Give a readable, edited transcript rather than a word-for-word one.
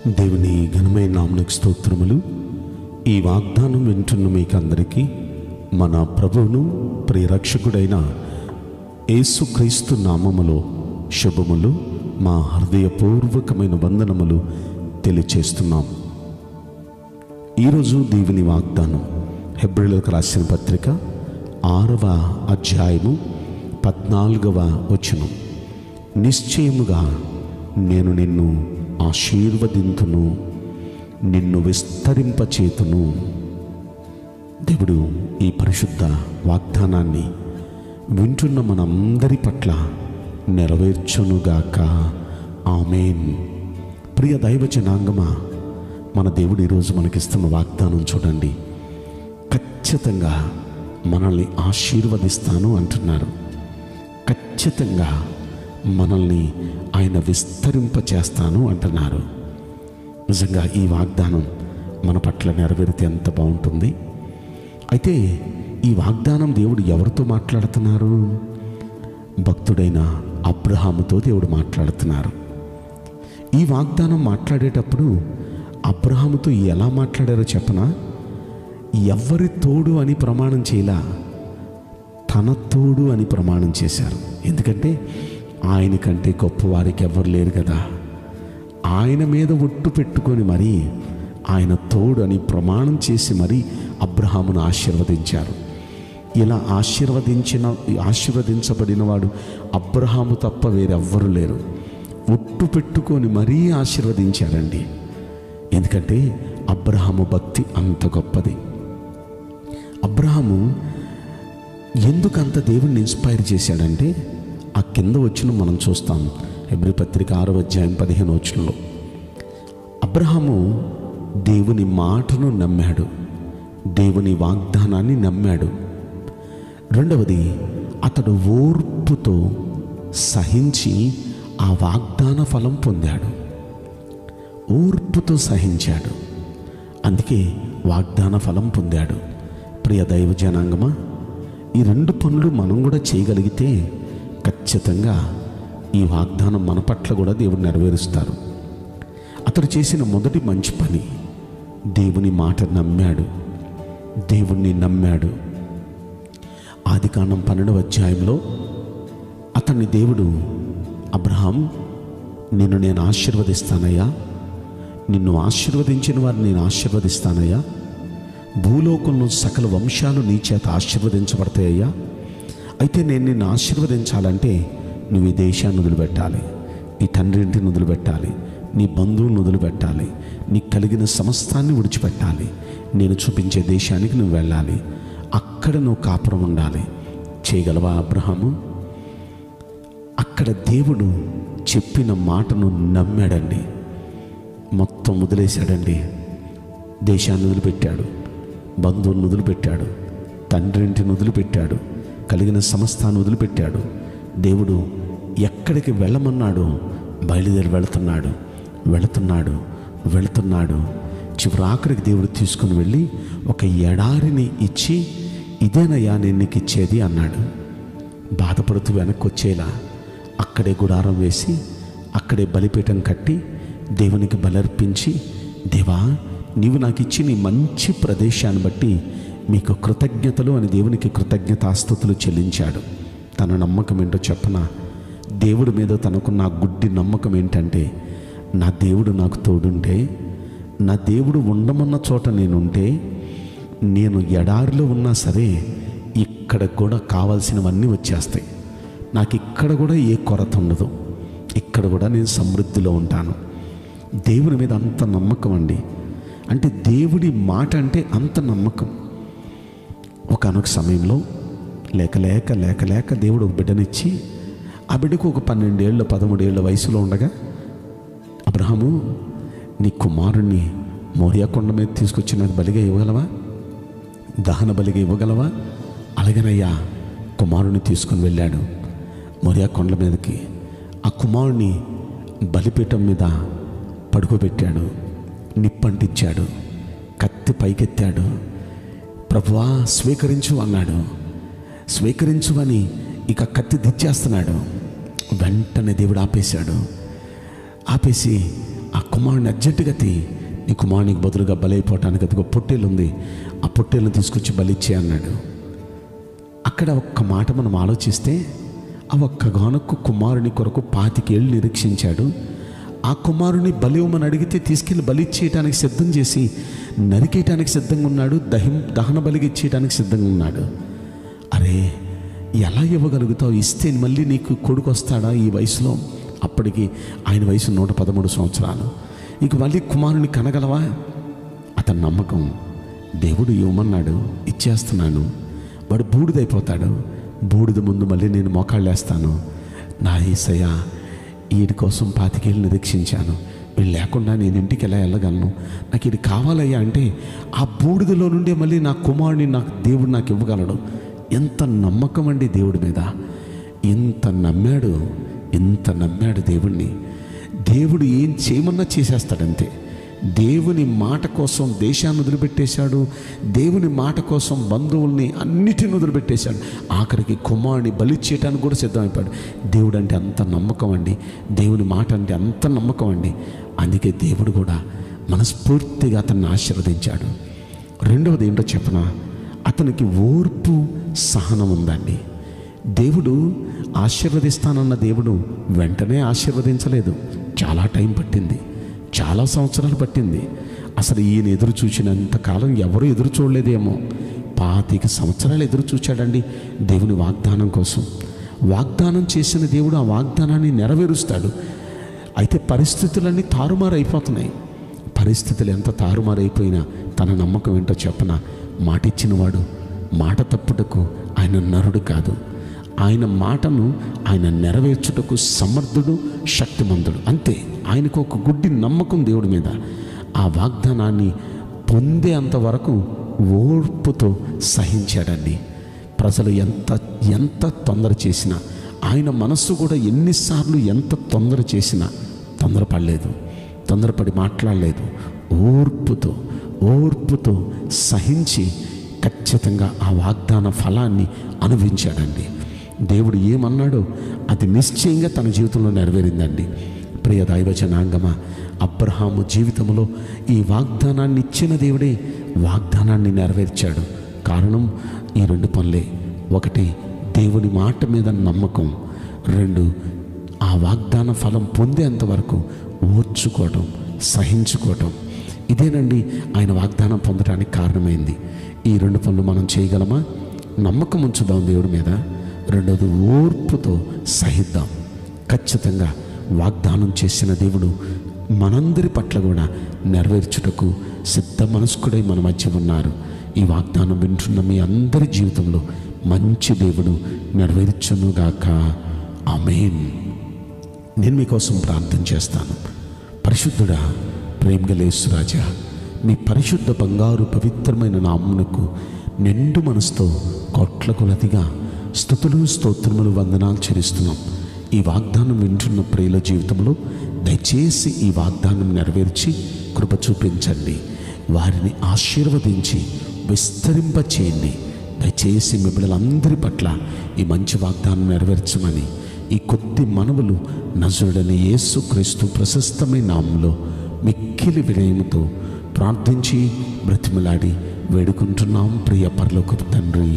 దేవుని ఘనమైన నామమునకు స్తోత్రములు. ఈ వాగ్దానం వింటున్న మీకు అందరికీ మన ప్రభువును ప్రియరక్షకుడైన యేసుక్రీస్తు నామములో శుభములు, మా హృదయపూర్వకమైన వందనములు తెలియచేస్తున్నాం. ఈరోజు దేవుని వాగ్దానం హెబ్రీయులకు రాసిన పత్రిక 6వ అధ్యాయము 14వ వచనం. నిశ్చయముగా నేను నిన్ను ఆశీర్వదింతును, నిన్ను విస్తరింపచేతును. దేవుడు ఈ పరిశుద్ధ వాగ్దానాన్ని వింటున్న మనందరి పట్ల నెరవేర్చునుగాక. ఆమేన్. ప్రియ దైవ జనాంగమా, మన దేవుడు ఈరోజు మనకిస్తున్న వాగ్దానం చూడండి. ఖచ్చితంగా మనల్ని ఆశీర్వదిస్తాను అంటున్నారు. ఖచ్చితంగా మనల్ని ఆయన విస్తరింపచేస్తాను అంటున్నారు. నిజంగా ఈ వాగ్దానం మన పట్ల నెరవేరితే ఎంత బాగుంటుంది. అయితే ఈ వాగ్దానం దేవుడు ఎవరితో మాట్లాడుతున్నారు? భక్తుడైన అబ్రహాముతో దేవుడు మాట్లాడుతున్నారు. ఈ వాగ్దానం మాట్లాడేటప్పుడు అబ్రహాముతో ఎలా మాట్లాడారో చెప్పనా? ఎవరి తోడు అని ప్రమాణం చేయలా, తన తోడు అని ప్రమాణం చేశారు. ఎందుకంటే ఆయన కంటే గొప్పవారికి ఎవరు లేరు కదా. ఆయన మీద ఒట్టు పెట్టుకొని మరీ ఆయన తోడు అని ప్రమాణం చేసి మరీ అబ్రహామును ఆశీర్వదించారు. ఇలా ఆశీర్వదించబడిన వాడు అబ్రహాము తప్ప వేరెవ్వరు లేరు. ఒట్టు పెట్టుకొని మరీ ఆశీర్వదించారండి. ఎందుకంటే అబ్రహాము భక్తి అంత గొప్పది. అబ్రహాము ఎందుకంత దేవుణ్ణి ఇన్స్పైర్ చేశాడంటే ఆ కింద వచ్చిన మనం చూస్తాం. హెబ్రీ పత్రిక 6వ అధ్యాయం 15వ వచనంలో అబ్రహాము దేవుని మాటను నమ్మాడు, దేవుని వాగ్దానాన్ని నమ్మాడు. రెండవది, అతడు ఓర్పుతో సహించి ఆ వాగ్దాన ఫలం పొందాడు. ఓర్పుతో సహించాడు, అందుకే వాగ్దాన ఫలం పొందాడు. ప్రియ దైవ జనాంగమా, ఈ రెండు పనులు మనం కూడా చేయగలిగితే ఖచ్చితంగా ఈ వాగ్దానం మన పట్ల కూడా దేవుడు నెరవేరుస్తారు. అతడు చేసిన మొదటి మంచి పని, దేవుని మాట నమ్మాడు, దేవుణ్ణి నమ్మాడు. ఆదికాండం 12వ అధ్యాయంలో అతన్ని దేవుడు, అబ్రహాం, నిన్ను నేను ఆశీర్వదిస్తానయ్యా, నిన్ను ఆశీర్వదించిన వారిని నేను ఆశీర్వదిస్తానయ్యా, భూలోకంలో సకల వంశాలు నీ చేత ఆశీర్వదించబడతాయ్యా. అయితే నేను నిన్ను ఆశీర్వదించాలంటే నువ్వు ఈ దేశాన్ని వదిలిపెట్టాలి, నీ తండ్రి ఇంటిని వదిలిపెట్టాలి, నీ బంధువులను వదిలిపెట్టాలి, నీకు కలిగిన సమస్తాన్ని విడిచిపెట్టాలి, నేను చూపించే దేశానికి నువ్వు వెళ్ళాలి, అక్కడ నువ్వు కాపురం ఉండాలి. చేయగలవా అబ్రహాము? అక్కడ దేవుడు చెప్పిన మాటను నమ్మాడండి. మొత్తం వదిలేశాడండి. దేశాన్ని వదిలిపెట్టాడు, బంధువులను వదిలిపెట్టాడు, తండ్రి ఇంటిని వదిలిపెట్టాడు, కలిగిన సమస్తాన్ని వదిలిపెట్టాడు. దేవుడు ఎక్కడికి వెళ్ళమన్నాడో బయలుదేరి వెళుతున్నాడు, వెళుతున్నాడు, వెళుతున్నాడు. చివరి ఆఖరికి దేవుడు తీసుకుని వెళ్ళి ఒక ఎడారిని ఇచ్చి, ఇదేనయ్యా నేను నీకు ఇచ్చేది అన్నాడు. బాధపడుతూ వెనక్కి వచ్చేలా అక్కడే గుడారం వేసి, అక్కడే బలిపీఠం కట్టి దేవునికి బలర్పించి, దేవా నీవు నాకు ఇచ్చి నీ మంచి ప్రదేశాన్ని బట్టి మీకు కృతజ్ఞతలు అని దేవునికి కృతజ్ఞతాస్తుతులు చెల్లించాడు. తన నమ్మకం ఏంటో చెప్పనా? దేవుడి మీద తనకున్న గుడ్డి నమ్మకం ఏంటంటే, నా దేవుడు నాకు తోడుంటే, నా దేవుడు ఉండమన్న చోట నేనుంటే, నేను ఎడారిలో ఉన్నా సరే ఇక్కడ కూడా కావాల్సినవన్నీ వచ్చేస్తాయి. నాకు ఇక్కడ కూడా ఏ కొరత ఉండదు, ఇక్కడ కూడా నేను సమృద్ధిలో ఉంటాను. దేవుని మీద అంత నమ్మకం అండి. అంటే దేవుడి మాట అంటే అంత నమ్మకం. ఒకానొక సమయంలో లేక దేవుడు ఒక బిడ్డనిచ్చి, ఆ బిడ్డకు ఒక 12 ఏళ్ళ 13 ఏళ్ళ వయసులో ఉండగా, అబ్రహాము, నీ కుమారుణ్ణి మోరియా కొండ మీద తీసుకొచ్చి నాకు బలిగా ఇవ్వగలవా, దహన బలిగా ఇవ్వగలవా? అలాగేనయ్యా. కుమారుని తీసుకుని వెళ్ళాడు మోరియా కొండ మీదకి. ఆ కుమారుని బలిపీఠం మీద పడుకోబెట్టాడు, నిప్పంటించాడు, కత్తి పైకెత్తాడు. ప్రభువా స్వీకరించు అన్నాడు. స్వీకరించు అని ఇక కత్తి దిచ్చేస్తున్నాడు. వెంటనే దేవుడు ఆపేశాడు. ఆపేసి ఆ కుమారుని అర్జెంటుగా నీ కుమారునికి బదులుగా బలైపోవటానికి అదిగో పొట్టేలు ఉంది, ఆ పొట్టేలను తీసుకొచ్చి బలిచ్చే అన్నాడు. అక్కడ ఒక్క మాట మనం ఆలోచిస్తే, ఆ ఒక్కగానొక్క కుమారుని కొరకు 25 ఏళ్ళు నిరీక్షించాడు. ఆ కుమారుని బలివ్వమని అడిగితే తీసుకెళ్ళి బలిచ్చేయటానికి సిద్ధం చేసి నరికేయటానికి సిద్ధంగా ఉన్నాడు, దహన బలికి ఇచ్చేయటానికి సిద్ధంగా ఉన్నాడు. అరే ఎలా ఇవ్వగలుగుతావు? ఇస్తే మళ్ళీ నీకు కొడుకు వస్తాడా ఈ వయసులో? అప్పటికి ఆయన వయసు 113 సంవత్సరాలు. ఇక మళ్ళీ కుమారుని కనగలవా? అతని నమ్మకం, దేవుడు ఇవ్వమన్నాడు, ఇచ్చేస్తున్నాను. వాడు బూడిదైపోతాడు, బూడిద ముందు మళ్ళీ నేను మోకాళ్ళేస్తాను. నా యేసయ్య, వీడి కోసం 25 ఏళ్ళు నిరీక్షించాను, వీళ్ళు లేకుండా నేను ఇంటికి ఎలా వెళ్ళగలను? నాకు ఇది కావాలయ్యా అంటే ఆ బూడిదలో నుండి మళ్ళీ నా కుమారుని నాకు దేవుడు నాకు ఇవ్వగలడు. ఎంత నమ్మకం అండి దేవుడి మీద! ఇంత నమ్మాడు దేవుణ్ణి. దేవుడు ఏం చేయమన్నా చేసేస్తాడంతే. దేవుని మాట కోసం దేశాన్ని వదిలిపెట్టేశాడు, దేవుని మాట కోసం బంధువుల్ని అన్నిటిని వదిలిపెట్టేశాడు, ఆఖరికి కుమారుని బలి చేయడానికి కూడా సిద్ధమైపోయాడు. దేవుడు అంటే అంత నమ్మకం అండి, దేవుని మాట అంటే అంత నమ్మకం అండి. అందుకే దేవుడు కూడా మనస్ఫూర్తిగా అతన్ని ఆశీర్వదించాడు. రెండవది ఏంటో చెప్పనా, అతనికి ఓర్పు సహనం ఉందండి. దేవుడు ఆశీర్వదిస్తానన్న దేవుడు వెంటనే ఆశీర్వదించలేదు, చాలా టైం పట్టింది, చాలా సంవత్సరాలు పట్టింది. అసలు ఈయన ఎదురు చూసినంత కాలం ఎవరు ఎదురు చూడలేదేమో. 25 సంవత్సరాలు ఎదురు చూచాడండి దేవుని వాగ్దానం కోసం. వాగ్దానం చేసిన దేవుడు ఆ వాగ్దానాన్ని నెరవేరుస్తాడు. అయితే పరిస్థితులన్నీ తారుమారైపోతున్నాయి. పరిస్థితులు ఎంత తారుమారైపోయినా తన నమ్మకం ఏంటో చెప్పనా, మాట ఇచ్చినవాడు మాట తప్పుటకు ఆయన నరుడు కాదు, ఆయన మాటను ఆయన నెరవేర్చుటకు సమర్థుడు, శక్తిమంతుడు. అంతే, ఆయనకు ఒక గుడ్డి నమ్మకం దేవుడి మీద. ఆ వాగ్దానాన్ని పొందే అంతవరకు ఓర్పుతో సహించాడండి. ప్రజలు ఎంత తొందర చేసినా, ఆయన మనస్సు కూడా ఎన్నిసార్లు ఎంత తొందర చేసినా తొందరపడలేదు, తొందరపడి మాట్లాడలేదు. ఓర్పుతో సహించి ఖచ్చితంగా ఆ వాగ్దాన ఫలాన్ని అనుభవించాడండి. దేవుడు ఏమన్నాడో అది నిశ్చయంగా తన జీవితంలో నెరవేరిందండి. ప్రియ దైవ జనాంగమా, అబ్రహాము జీవితంలో ఈ వాగ్దానాన్ని ఇచ్చిన దేవుడే వాగ్దానాన్ని నెరవేర్చాడు. కారణం ఈ 2 పనులే. 1, దేవుని మాట మీద నమ్మకం. 2, ఆ వాగ్దాన ఫలం పొందేంతవరకు ఓర్చుకోవటం, సహించుకోవటం. ఇదేనండి ఆయన వాగ్దానం పొందడానికి కారణమైంది. ఈ 2 పనులు మనం చేయగలమా? నమ్మకం ఉంచుదాం దేవుడి మీద. 2వది, ఓర్పుతో సహిద్దాం. ఖచ్చితంగా వాగ్దానం చేసిన దేవుడు మనందరి పట్ల కూడా నెరవేర్చుటకు సిద్ధ మనస్కుడై మన మధ్య ఉన్నారు. ఈ వాగ్దానం వింటున్న మీ అందరి జీవితంలో మంచి దేవుడు నెరవేర్చునుగాక. ఆమేన్. నేను మీకోసం ప్రార్థన చేస్తాను. పరిశుద్ధుడా, ప్రేమగల యేసురాజా, మీ పరిశుద్ధ బంగారు పవిత్రమైన నామమునకు నిండు మనసుతో కోట్ల కొలదిగా స్తుతులు, స్తోత్రములు, వందనాలు చెల్లిస్తున్నాం. ఈ వాగ్దానం వింటున్న ప్రియుల జీవితంలో దయచేసి ఈ వాగ్దానం నెరవేర్చి కృప చూపించండి. వారిని ఆశీర్వదించి విస్తరింపచేయండి. దయచేసి మీ బిడ్డలందరి పట్ల ఈ మంచి వాగ్దానం నెరవేర్చమని ఈ కొద్ది మనవులు నజరుడైన యేసుక్రీస్తు ప్రశస్తమైన నామములో మిక్కిలి వినయముతో ప్రార్థించి బ్రతిమలాడి వేడుకుంటున్నాం. ప్రియ పరలోకపు తండ్రి,